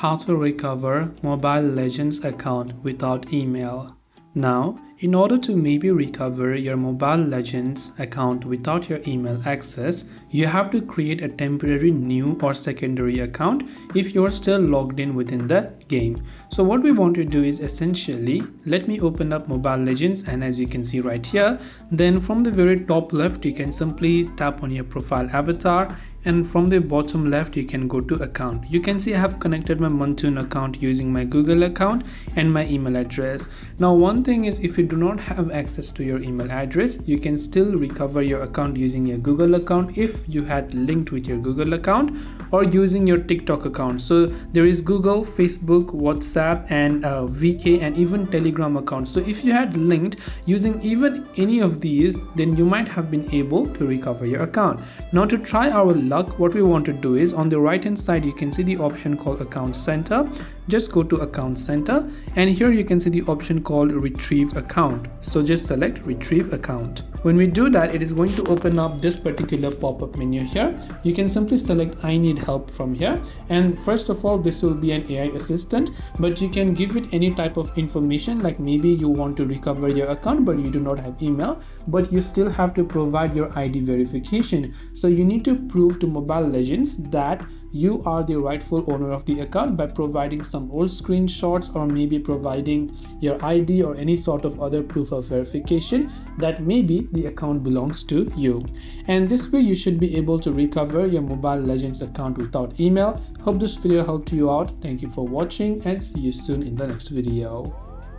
How to recover Mobile Legends account without email. Now, in order to maybe recover your Mobile Legends account without your email access, you have to create a temporary new or secondary account if you're still logged in within the game. So what we want to do is essentially, let me open up Mobile Legends, and as you can see right here, then from the very top left you can simply tap on your profile avatar, and from the bottom left you can go to account. You can see I have connected my Montoon account using my Google account and my email address. Now one thing is, if you do not have access to your email address, you can still recover your account using your Google account if you had linked with your Google account, or using your TikTok account. So there is Google, Facebook, WhatsApp, and VK, and even Telegram account. So if you had linked using even any of these, then you might have been able to recover your account. Now to try our luck, what we want to do is, on the right hand side you can see the option called Account Center. Just go to Account Center, and here you can see the option called Retrieve Account. So just select Retrieve Account. When we do that, it is going to open up this particular pop-up menu here. You can simply select I need help from here, and first of all this will be an AI assistant, but you can give it any type of information, like maybe you want to recover your account but you do not have email, but you still have to provide your ID verification. So you need to prove to Mobile Legends that you are the rightful owner of the account by providing some old screenshots, or maybe providing your ID or any sort of other proof of verification that maybe the account belongs to you. And this way you should be able to recover your Mobile Legends account without email. Hope this video helped you out. Thank you for watching, and see you soon in the next video.